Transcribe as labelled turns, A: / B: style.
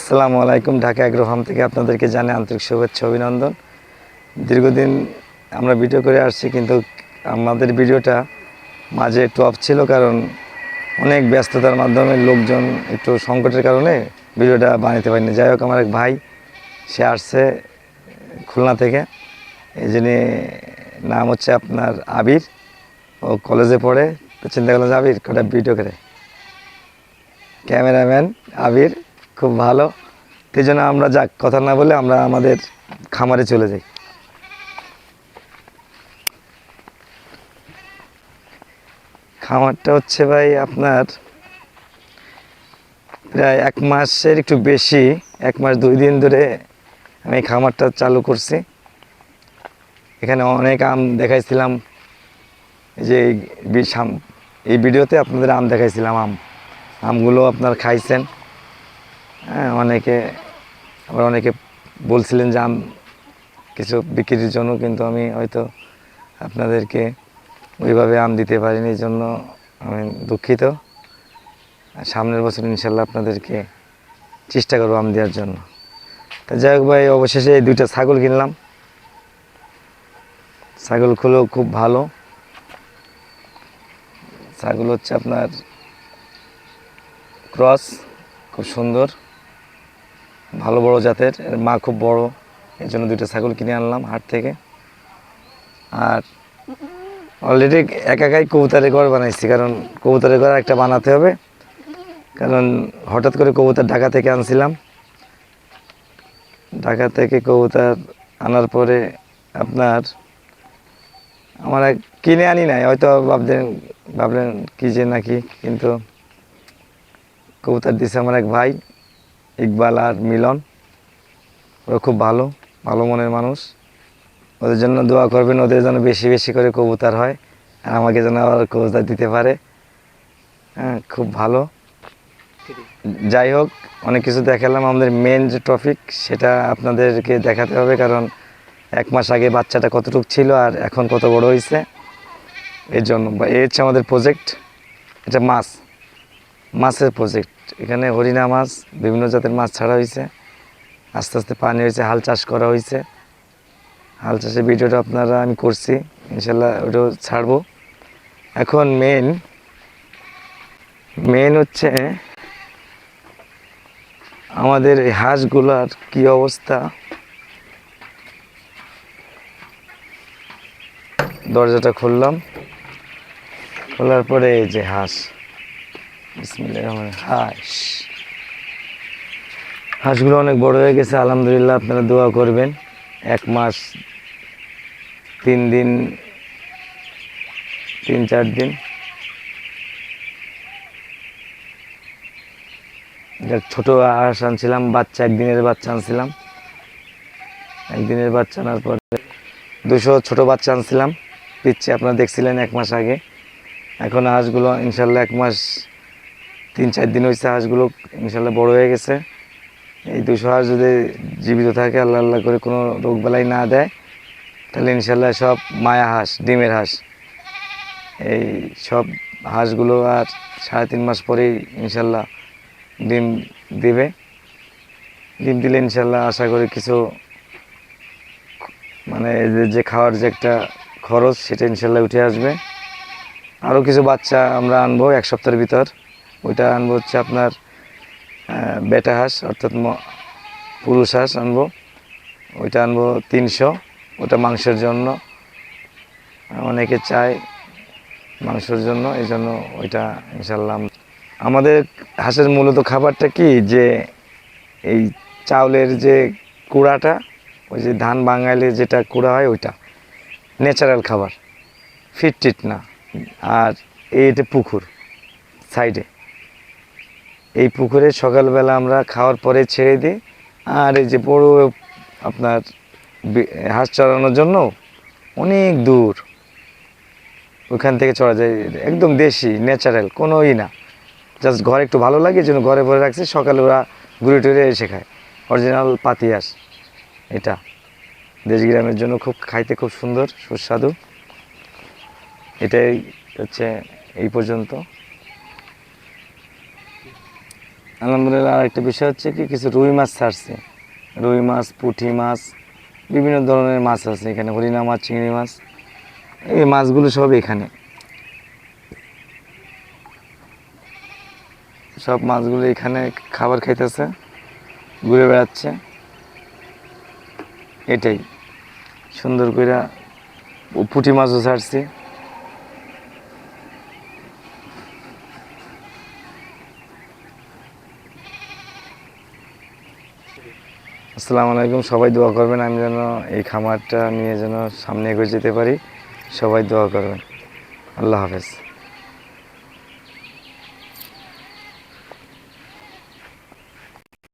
A: আসসালামু আলাইকুম। Dhaka agro farm থেকে আপনাদেরকে জানাই আন্তরিক শুভেচ্ছা অভিনন্দন। দীর্ঘদিন আমরা ভিডিও করে আসছি, কিন্তু আমাদের ভিডিওটা মাঝে একটু অফ ছিল, কারণ অনেক ব্যস্ততার মাধ্যমে লোকজন একটু সংকটের কারণে ভিডিওটা বানাতে পারিনি। যাই হোক, আমার এক ভাই সে আসছে খুলনা থেকে, এই জন্য নাম হচ্ছে আপনার আবির। ও কলেজে পড়ে, তো চিন্তা করলাম যে আবির কটা ভিডিও করে। ক্যামেরাম্যান আবির খুব ভালো, সেই জন্য আমরা যাক কথা না বলে আমরা আমাদের খামারে চলে যাই। খামারটা হচ্ছে ভাই আপনার প্রায় 1 মাসের একটু বেশি, 1 মাস 2 দিন ধরে আমি খামারটা চালু করছি। এখানে অনেক আম দেখাইছিলাম, যে এই ভিডিওতে আপনাদের আম দেখাইছিলাম। আমগুলো আপনার খাইছেন, হ্যাঁ। অনেকে বলছিলেন যে আম কিছু বিক্রির জন্য, কিন্তু আমি হয়তো আপনাদেরকে ওইভাবে আম দিতে পারিনি, এই জন্য আমি দুঃখিত। সামনের বছর ইনশাল্লাহ আপনাদেরকে চেষ্টা করবো আম দেওয়ার জন্য। তা যাই হোক ভাই, অবশেষে এই 2টা ছাগল কিনলাম। ছাগলগুলো খুব ভালো। ছাগল হচ্ছে আপনার ক্রস, খুব সুন্দর, ভালো বড় জাতের। এর মা খুব বড়, এই জন্য 2টা ছাগল কিনে আনলাম হাট থেকে। আর অলরেডি একাই কবুতরের ঘর বানাইছি, কারণ কবুতরের ঘর একটা বানাতে হবে, কারণ হঠাৎ করে কবুতর ঢাকা থেকে আনছিলাম। ঢাকা থেকে কবুতর আনার পরে আপনার আমার কিনে আনি নাই, হয়তো ভাবলেন কি যে নাকি, কিন্তু কবুতর দিছে আমার এক ভাই ইকবাল আর মিলন। ওরা খুব ভালো ভালো মনের মানুষ। ওদের জন্য দোয়া করবেন, ওদের যেন বেশি বেশি করে কবুতর হয়, আর আমাকে যেন আবার কবুতর দিতে পারে। হ্যাঁ, খুব ভালো। যাই হোক, অনেক কিছু দেখালাম। আমাদের মেন যে টপিক সেটা আপনাদেরকে দেখাতে হবে, কারণ 1 মাস আগে বাচ্চাটা কতটুকু ছিল আর এখন কত বড় হয়েছে। এর জন্য এই হচ্ছে আমাদের প্রজেক্ট। এটা মাছের প্রজেক্ট। এখানে হরিণা মাছ, বিভিন্ন জাতের মাছ ছাড়া হয়েছে। আস্তে আস্তে পানি হয়েছে, হাল চাষ করা হয়েছে। হাল চাষের ভিডিওটা আপনারা আমি করছি, ইনশাল্লাহ ওটাও ছাড়বো। এখন মেন হচ্ছে আমাদের এই হাঁসগুলার কি অবস্থা। দরজাটা খুললাম, খোলার পরে এই যে হাঁস, বিসমিল্লাহির রহমানির রহিম। হাঁসগুলো অনেক বড় হয়ে গেছে আলহামদুলিল্লাহ। আপনারা দোয়া করবেন। 1 মাস 3 দিন 3-4 দিন। ছোট হাঁস আনছিলাম, বাচ্চা 1 দিনের বাচ্চা আনছিলাম। 1 দিনের বাচ্চা আনার পরে 200 ছোট বাচ্চা আনছিলাম পিচ্ছে, আপনারা দেখছিলেন 1 মাস আগে। এখন হাঁসগুলো ইনশাল্লাহ 1 মাস 3-4 দিন হয়েছে, হাঁসগুলো ইনশাল্লাহ বড় হয়ে গেছে। এই 200 হাঁস যদি জীবিত থাকে, আল্লাহ আল্লাহ করে কোনো রোগ বালাই না দেয়, তাহলে ইনশাল্লাহ সব মায়া হাঁস, ডিমের হাঁস। এই সব হাঁসগুলো আর 3.5 মাস পরেই ইনশাল্লাহ ডিম দিবে। ডিম দিলে ইনশাল্লাহ আশা করি কিছু মানে যে খাওয়ার যে একটা খরচ, সেটা ইনশাল্লাহ উঠে আসবে। আরও কিছু বাচ্চা আমরা আনবো 1 সপ্তাহের ভিতর। ওইটা আনবো হচ্ছে আপনার বেটা হাঁস, অর্থাৎ পুরুষ হাঁস আনবো। ওইটা আনবো 300, ওটা মাংসের জন্য। অনেকে চায় মাংসের জন্য, এই জন্য ওইটা ইনশাল্লাহ। আমাদের হাঁসের মূলত খাবারটা কি, যে এই চাউলের যে কুড়াটা, ওই যে ধান বাঙালির যেটা কুড়া হয়, ওইটা ন্যাচারাল খাবার, ফিট না। আর এইটা পুকুর সাইডে, এই পুকুরে সকালবেলা আমরা খাওয়ার পরে ছেড়ে দিই। আর এই যে বড় আপনার হাঁস চড়ানোর জন্য অনেক দূর, ওইখান থেকে চড়া যায়। একদম দেশি ন্যাচারাল, কোনো না, জাস্ট ঘরে একটু ভালো লাগে, এই জন্য ঘরে ভরে রাখছি। সকালে ওরা ঘুরে টুরে এসে খায়। অরিজিনাল পাতি হাঁস এটা, দেশ গ্রামের জন্য খুব খাইতে খুব সুন্দর সুস্বাদু। এটাই হচ্ছে এই পর্যন্ত। আলহামদুলিল্লাহ। আর একটা বিষয় হচ্ছে কি, কিছু রুই মাছ ছাড়ছে, রুই মাছ, পুঁটি মাছ, বিভিন্ন ধরনের মাছ আছে এখানে, হরিণা মাছ, চিংড়ি মাছ, এই মাছগুলো সব এখানে, সব মাছগুলো এখানে খাবার খাইতেছে, ঘুরে বেড়াচ্ছে। এটাই সুন্দর কইরা পুঁটি মাছও ছাড়ছি। আসসালামু আলাইকুম। সবাই দোয়া করবেন আমি যেন এই খামারটা নিয়ে যেন সামনে এগিয়ে যেতে পারি। সবাই দোয়া করবেন। আল্লাহ হাফেজ।